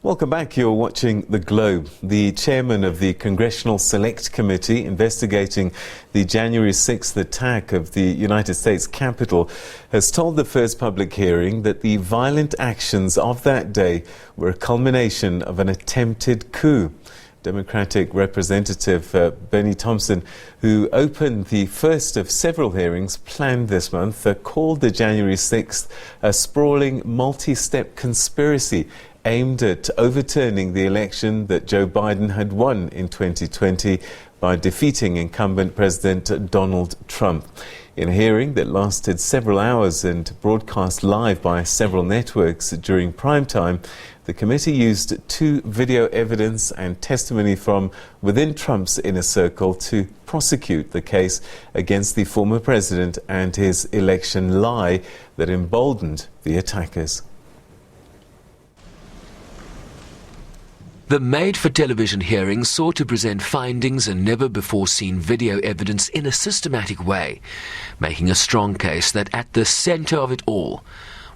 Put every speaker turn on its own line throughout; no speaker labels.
Welcome back. You're watching The Globe. The chairman of the Congressional Select Committee investigating the January 6th attack of the United States Capitol has told the first public hearing that the violent actions of that day were a culmination of an attempted coup. Democratic Representative Bernie Thompson, who opened the first of several hearings planned this month, called the January 6th a sprawling multi-step conspiracy aimed at overturning the election that Joe Biden had won in 2020 by defeating incumbent President Donald Trump. In a hearing that lasted several hours and broadcast live by several networks during prime time, the committee used two video evidence and testimony from within Trump's inner circle to prosecute the case against the former president and his election lie that emboldened the attackers.
The made-for-television hearing sought to present findings and never-before-seen video evidence in a systematic way, making a strong case that at the center of it all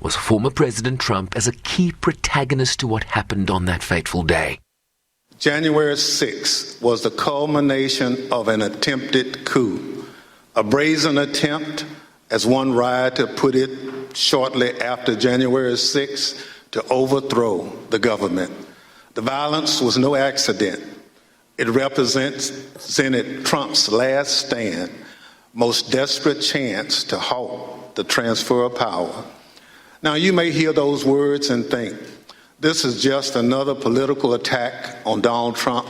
was former President Trump as a key protagonist to what happened on that fateful day.
January 6th was the culmination of an attempted coup, a brazen attempt, as one rioter put it shortly after January 6th, to overthrow the government. The violence was no accident. It represented Trump's last stand, most desperate chance to halt the transfer of power. Now, you may hear those words and think, this is just another political attack on Donald Trump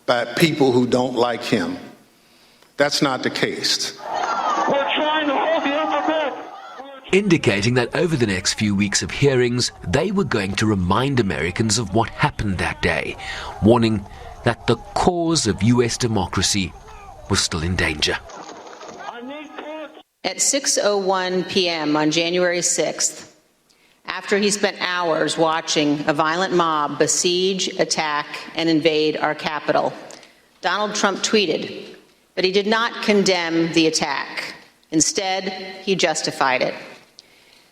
by people who don't like him. That's not the case.
We're trying to hold the alphabet.
Indicating that over the next few weeks of hearings, they were going to remind Americans of what happened that day, warning that the cause of U.S. democracy was still in danger.
At 6:01 p.m. on January 6th, after he spent hours watching a violent mob besiege, attack, and invade our Capitol, Donald Trump tweeted, but he did not condemn the attack. Instead, he justified it.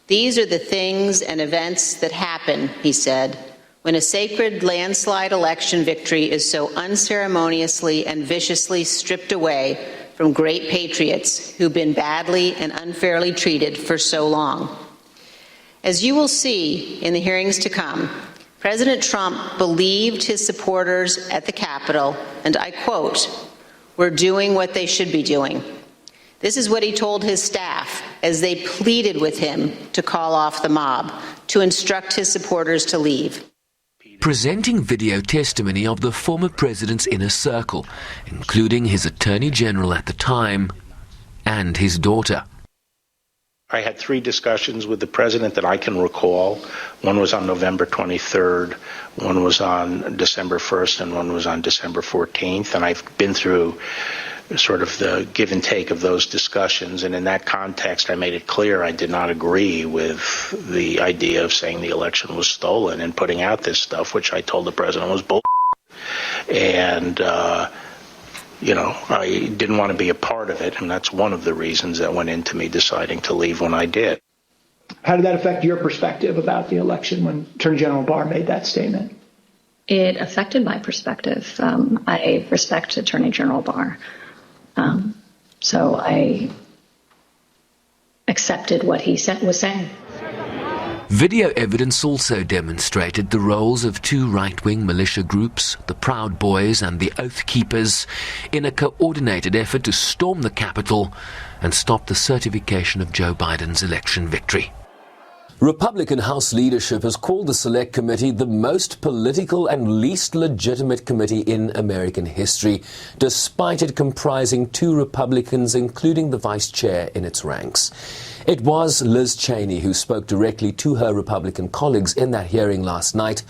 These are the things and events that happen, he said, when a sacred landslide election victory is so unceremoniously and viciously stripped away from great patriots who've been badly and unfairly treated for so long. As you will see in the hearings to come, President Trump believed his supporters at the Capitol, and I quote, "We're doing what they should be doing." This is what he told his staff as they pleaded with him to call off the mob, to instruct his supporters to leave.
Presenting video testimony of the former president's inner circle, including his attorney general at the time and his daughter.
I had 3 discussions with the president that I can recall. One was on November 23rd, one was on December 1st, and one was on December 14th. And I've been through sort of the give and take of those discussions. And in that context, I made it clear I did not agree with the idea of saying the election was stolen and putting out this stuff, which I told the president was bull. And, I didn't want to be a part of it. And that's one of the reasons that went into me deciding to leave when I did.
How did that affect your perspective about the election when Attorney General Barr made that statement?
It affected my perspective. I respect Attorney General Barr. So I accepted what he was saying.
Video evidence also demonstrated the roles of 2 right-wing militia groups, the Proud Boys and the Oath Keepers, in a coordinated effort to storm the Capitol and stop the certification of Joe Biden's election victory. Republican House leadership has called the Select Committee the most political and least legitimate committee in American history, despite it comprising 2 Republicans, including the vice chair in its ranks. It was Liz Cheney who spoke directly to her Republican colleagues in that hearing last night,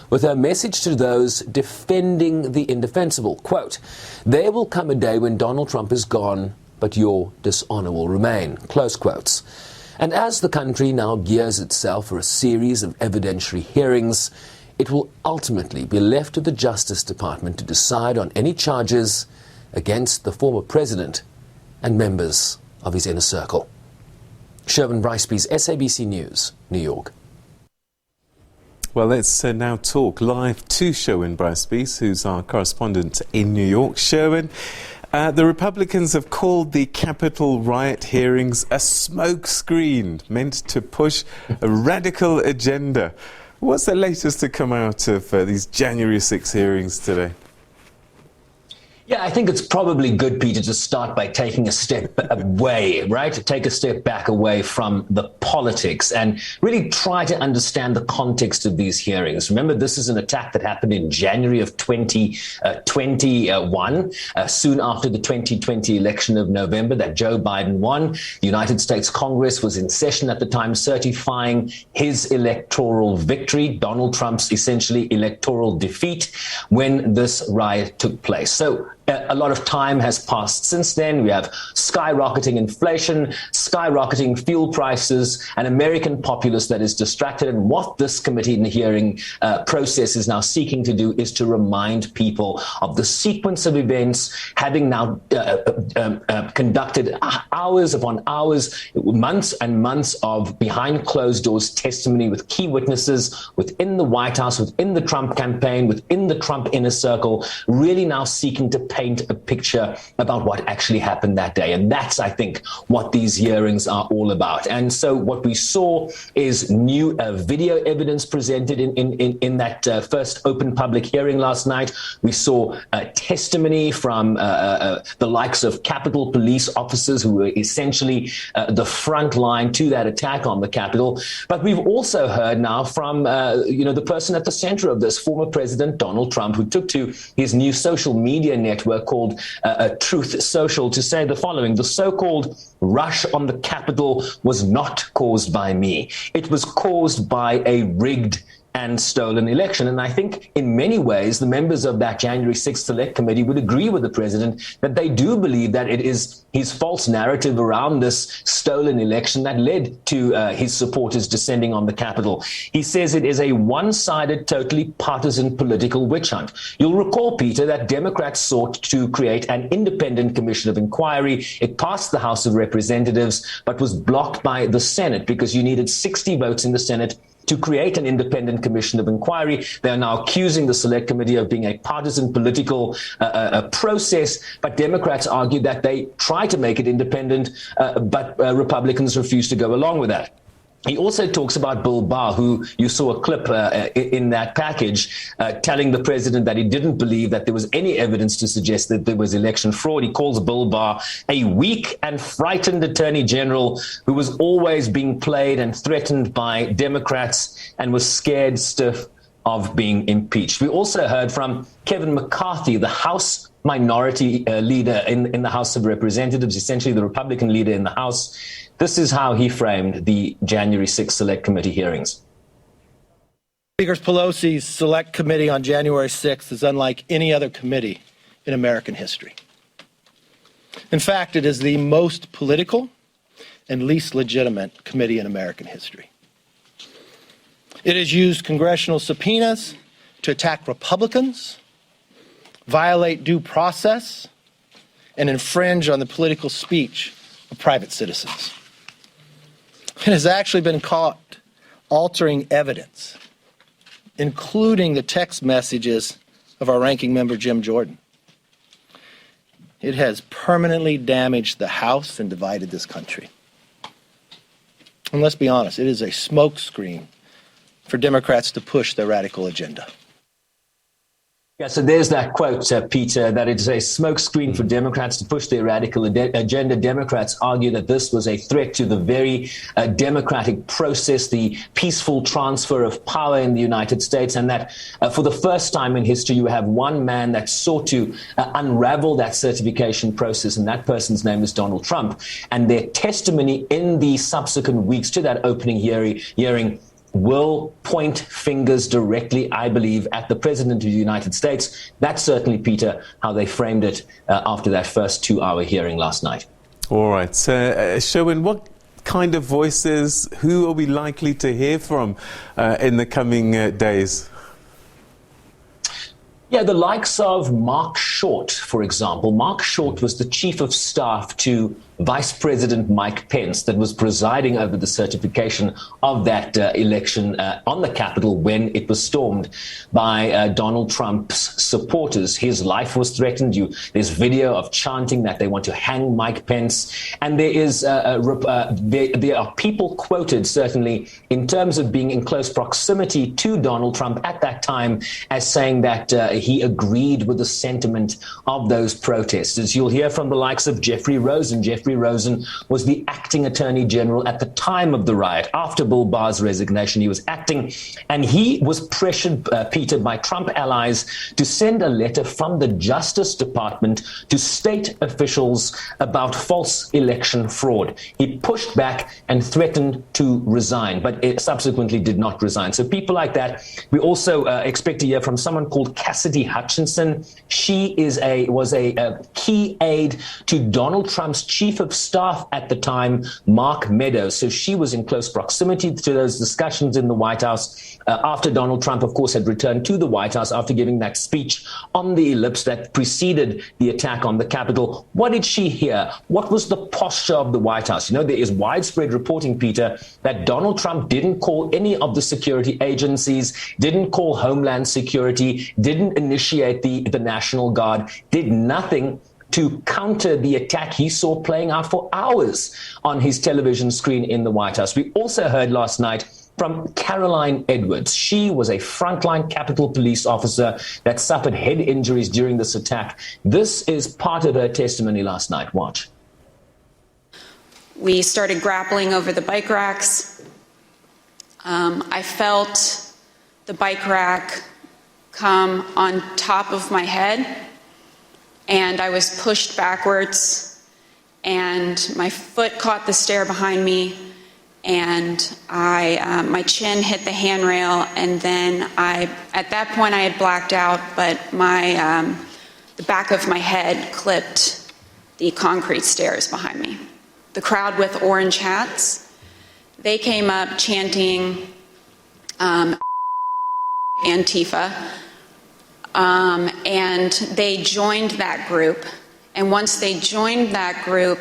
with her message to those defending the indefensible. Quote, "There will come a day when Donald Trump is gone, but your dishonor will remain." Close quotes. And as the country now gears itself for a series of evidentiary hearings, it will ultimately be left to the Justice Department to decide on any charges against the former president and members of his inner circle. Sherwin Bryce-Pease, SABC News, New York.
Well, let's now talk live to Sherwin Bryce-Pease, who's our correspondent in New York. Sherwin, the Republicans have called the Capitol riot hearings a smokescreen meant to push a radical agenda. What's the latest to come out of these January 6 hearings today?
Yeah, I think it's probably good, Peter, to start by taking a step away, right? To take a step back away from the politics and really try to understand the context of these hearings. Remember, this is an attack that happened in January of 2021, soon after the 2020 election of November that Joe Biden won. The United States Congress was in session at the time, certifying his electoral victory, Donald Trump's essentially electoral defeat, when this riot took place. So a lot of time has passed since then. We have skyrocketing inflation, skyrocketing fuel prices, an American populace that is distracted. And what this committee in the hearing process is now seeking to do is to remind people of the sequence of events, having now conducted hours upon hours, months and months of behind closed doors testimony with key witnesses within the White House, within the Trump campaign, within the Trump inner circle, really now seeking to paint a picture about what actually happened that day. And that's, I think, what these hearings are all about. And so what we saw is new video evidence presented in that first open public hearing last night. We saw testimony from the likes of Capitol Police officers who were essentially the front line to that attack on the Capitol. But we've also heard now from, the person at the center of this, former President Donald Trump, who took to his new social media network called Truth Social to say the following: the so-called rush on the Capitol was not caused by me. It was caused by a rigged and stolen election. And I think in many ways, the members of that January 6th Select Committee would agree with the president that they do believe that it is his false narrative around this stolen election that led to his supporters descending on the Capitol. He says it is a one-sided, totally partisan political witch hunt. You'll recall, Peter, that Democrats sought to create an independent commission of inquiry. It passed the House of Representatives, but was blocked by the Senate because you needed 60 votes in the Senate to create an independent commission of inquiry. They are now accusing the Select Committee of being a partisan political process, but Democrats argue that they try to make it independent, but Republicans refuse to go along with that. He also talks about Bill Barr, who you saw a clip in that package telling the president that he didn't believe that there was any evidence to suggest that there was election fraud. He calls Bill Barr a weak and frightened attorney general who was always being played and threatened by Democrats and was scared stiff of being impeached. We also heard from Kevin McCarthy, the House minority leader in the House of Representatives, essentially the Republican leader in the House. This is how he framed the January 6th Select Committee hearings.
Speaker Pelosi's Select Committee on January 6th is unlike any other committee in American history. In fact, it is the most political and least legitimate committee in American history. It has used congressional subpoenas to attack Republicans, violate due process, and infringe on the political speech of private citizens. It has actually been caught altering evidence, including the text messages of our ranking member, Jim Jordan. It has permanently damaged the House and divided this country. And let's be honest, it is a smokescreen for Democrats to push their radical agenda.
Yeah, so there's that quote, Peter, that it's a smokescreen for Democrats to push their radical agenda. Democrats argue that this was a threat to the very democratic process, the peaceful transfer of power in the United States, and that for the first time in history, you have one man that sought to unravel that certification process, and that person's name is Donald Trump. And their testimony in the subsequent weeks to that opening hearing will point fingers directly, I believe, at the President of the United States. That's certainly, Peter, how they framed it after that first 2-hour hearing last night.
All right. Sherwin, what kind of voices, who are we likely to hear from in the coming days?
Yeah, the likes of Mark Short, for example. Mark Short was the chief of staff to Vice President Mike Pence that was presiding over the certification of that election on the Capitol when it was stormed by Donald Trump's supporters. His life was threatened. There's video of chanting that they want to hang Mike Pence. And there is there are people quoted, certainly, in terms of being in close proximity to Donald Trump at that time as saying that he agreed with the sentiment of those protesters. You'll hear from the likes of Jeffrey Rosen. Jeffrey Rosen was the acting attorney general at the time of the riot. After Bill Barr's resignation, he was acting, and he was pressured, Peter, by Trump allies to send a letter from the Justice Department to state officials about false election fraud. He pushed back and threatened to resign, but it subsequently did not resign. So people like that. We also expect to hear from someone called Cassidy Hutchinson. She was a key aide to Donald Trump's chief of staff at the time, Mark Meadows. So she was in close proximity to those discussions in the White House after Donald Trump, of course, had returned to the White House after giving that speech on the ellipse that preceded the attack on the Capitol. What did she hear? What was the posture of the White House? You know, there is widespread reporting, Peter, that Donald Trump didn't call any of the security agencies, didn't call Homeland Security, didn't initiate the National Guard, did nothing to counter the attack he saw playing out for hours on his television screen in the White House. We also heard last night from Caroline Edwards. She was a frontline Capitol Police officer that suffered head injuries during this attack. This is part of her testimony last night. Watch.
We started grappling over the bike racks. I felt the bike rack come on top of my head, and I was pushed backwards, and my foot caught the stair behind me, and my chin hit the handrail, and then at that point I had blacked out, but the back of my head clipped the concrete stairs behind me. The crowd with orange hats, they came up chanting Antifa, and they joined that group. And once they joined that group,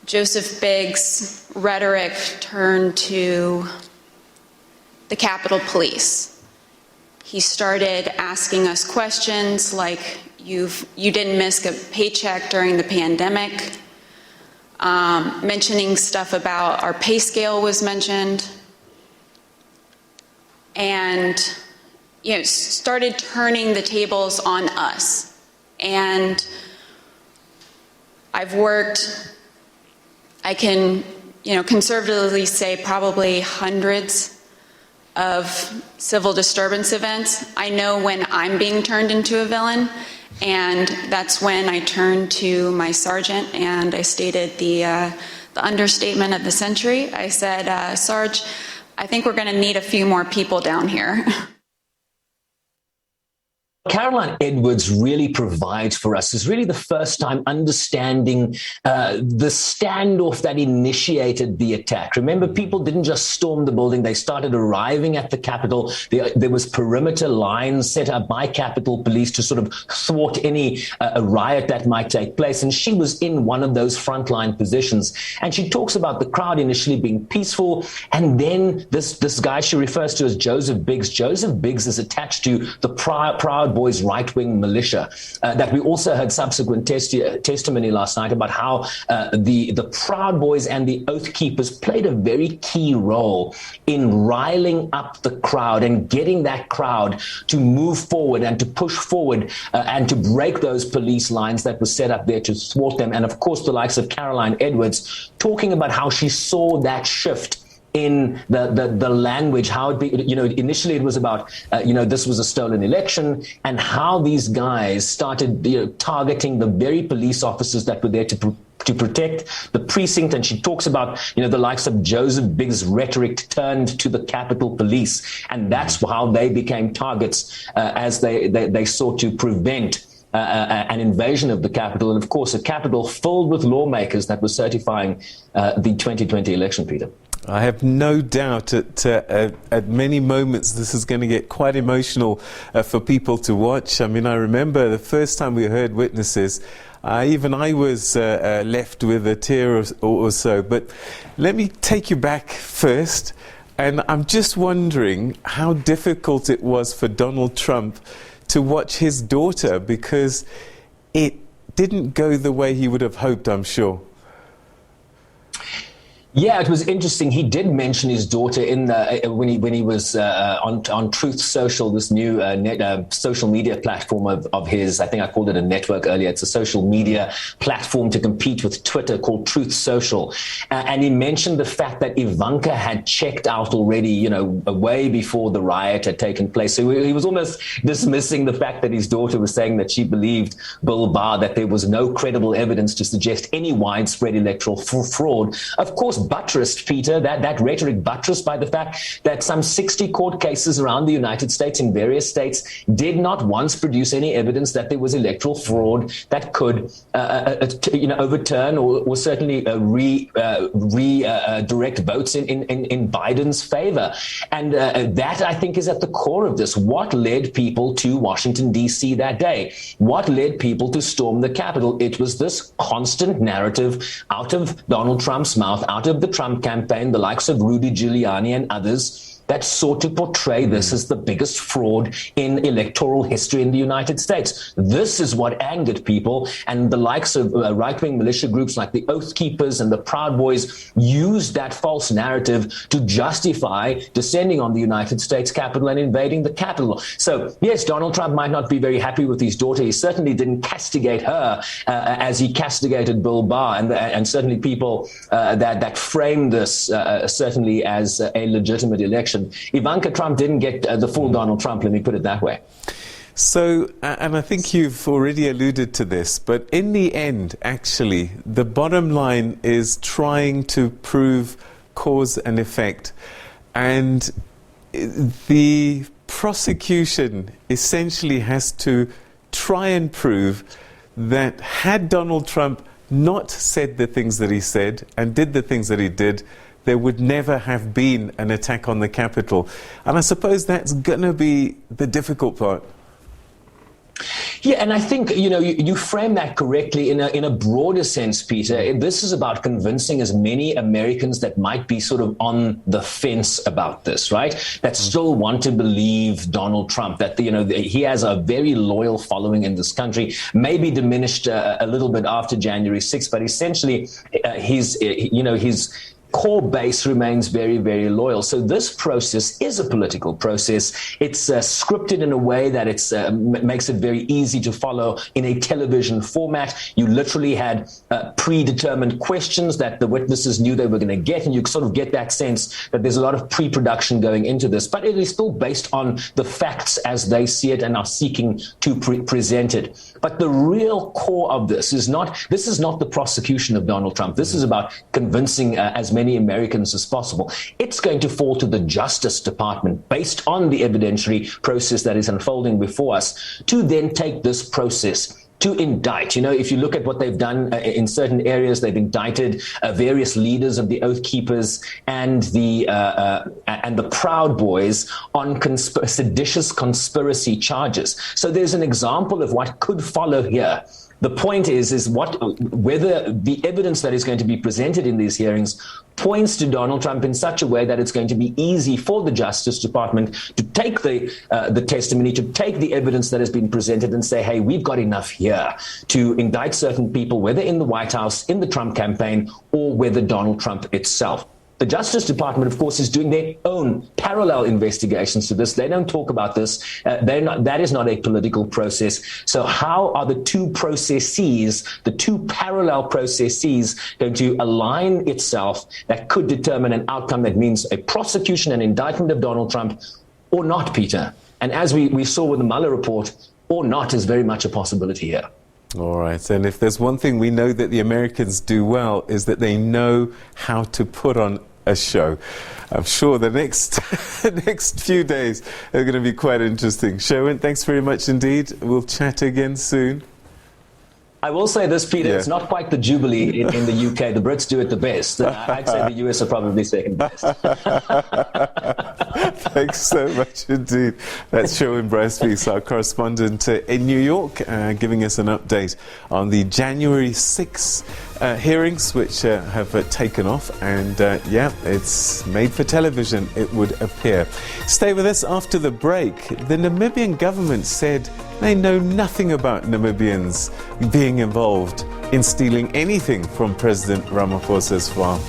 Joseph Biggs' rhetoric turned to the Capitol Police. He started asking us questions like, you didn't miss a paycheck during the pandemic. Mentioning stuff about our pay scale was mentioned. And, started turning the tables on us. And I've worked, I can, conservatively say probably hundreds of civil disturbance events. I know when I'm being turned into a villain, and that's when I turned to my sergeant and I stated the understatement of the century. I said, Sarge, I think we're going to need a few more people down here.
Caroline Edwards really provides for us is really the first time understanding the standoff that initiated the attack. Remember, people didn't just storm the building. They started arriving at the Capitol. There was perimeter lines set up by Capitol Police to sort of thwart any riot that might take place. And she was in one of those frontline positions. And she talks about the crowd initially being peaceful. And then this guy she refers to as Joseph Biggs. Joseph Biggs is attached to the Proud Boys right-wing militia that we also heard subsequent testimony last night about how the Proud Boys and the Oath Keepers played a very key role in riling up the crowd and getting that crowd to move forward and to push forward and to break those police lines that were set up there to thwart them. And of course, the likes of Caroline Edwards talking about how she saw that shift in the language, how it be, initially it was about, this was a stolen election, and how these guys started targeting the very police officers that were there to protect the precinct. And she talks about, the likes of Joseph Biggs' rhetoric turned to the Capitol Police. And that's how they became targets as they sought to prevent an invasion of the Capitol. And of course, a Capitol filled with lawmakers that were certifying the 2020 election, Peter.
I have no doubt at many moments this is going to get quite emotional for people to watch. I mean, I remember the first time we heard witnesses, even I was left with a tear or so. But let me take you back first. And I'm just wondering how difficult it was for Donald Trump to watch his daughter, because it didn't go the way he would have hoped, I'm sure.
Yeah, it was interesting. He did mention his daughter in the when he was on Truth Social, this new social media platform of his. I think I called it a network earlier. It's a social media platform to compete with Twitter called Truth Social, and he mentioned the fact that Ivanka had checked out already, way before the riot had taken place. So he was almost dismissing the fact that his daughter was saying that she believed Bill Barr, that there was no credible evidence to suggest any widespread electoral fraud. Of course, buttressed, Peter, that rhetoric buttressed by the fact that some 60 court cases around the United States in various states did not once produce any evidence that there was electoral fraud that could overturn or certainly redirect votes in Biden's favor. And that, I think, is at the core of this. What led people to Washington, D.C. that day? What led people to storm the Capitol? It was this constant narrative out of Donald Trump's mouth, out of the Trump campaign, the likes of Rudy Giuliani and others, that sought to portray this as the biggest fraud in electoral history in the United States. This is what angered people, and the likes of right-wing militia groups like the Oath Keepers and the Proud Boys used that false narrative to justify descending on the United States Capitol and invading the Capitol. So, yes, Donald Trump might not be very happy with his daughter. He certainly didn't castigate her as he castigated Bill Barr, and certainly people that framed this certainly as a legitimate election. Ivanka Trump didn't get the full Donald Trump, let me put it that way.
So, and I think you've already alluded to this, but in the end, actually, the bottom line is trying to prove cause and effect. And the prosecution essentially has to try and prove that had Donald Trump not said the things that he said and did the things that he did, there would never have been an attack on the Capitol. And I suppose that's going to be the difficult part.
Yeah, and I think, you frame that correctly in a broader sense, Peter. This is about convincing as many Americans that might be sort of on the fence about this, right? That still want to believe Donald Trump, that, he has a very loyal following in this country, maybe diminished a little bit after January 6th, but essentially his core base remains very, very loyal. So this process is a political process. It's scripted in a way that it's makes it very easy to follow in a television format. You literally had predetermined questions that the witnesses knew they were going to get, and you sort of get that sense that there's a lot of pre-production going into this, but it is still based on the facts as they see it and are seeking to present it. But the real core of this is not the prosecution of Donald Trump. This is about convincing as many Americans as possible. It's going to fall to the Justice Department, based on the evidentiary process that is unfolding before us, to then take this process to indict. If you look at what they've done in certain areas, they've indicted various leaders of the Oath Keepers and the Proud Boys on seditious conspiracy charges. So there's an example of what could follow here. The point is whether the evidence that is going to be presented in these hearings points to Donald Trump in such a way that it's going to be easy for the Justice Department to take the testimony, to take the evidence that has been presented and say, hey, we've got enough here to indict certain people, whether in the White House, in the Trump campaign, or whether Donald Trump itself. The Justice Department, of course, is doing their own parallel investigations to this. They don't talk about this. That is not a political process. So how are the two parallel processes, going to align itself that could determine an outcome that means a prosecution and indictment of Donald Trump or not, Peter? And as we saw with the Mueller report, or not is very much a possibility here.
All right. And if there's one thing we know that the Americans do well, is that they know how to put on a show. I'm sure the next few days are going to be quite interesting. Sherwin, thanks very much indeed. We'll chat again soon.
I will say this, Peter, it's not quite the Jubilee in the UK. The Brits do it the best. I'd say the US are probably second best.
Thanks so much indeed. That's Sherwin Bryce-Pease, our correspondent in New York, giving us an update on the January 6 hearings, which have taken off. And it's made for television, it would appear. Stay with us after the break. The Namibian government said they know nothing about Namibians being involved in stealing anything from President Ramaphosa's farm.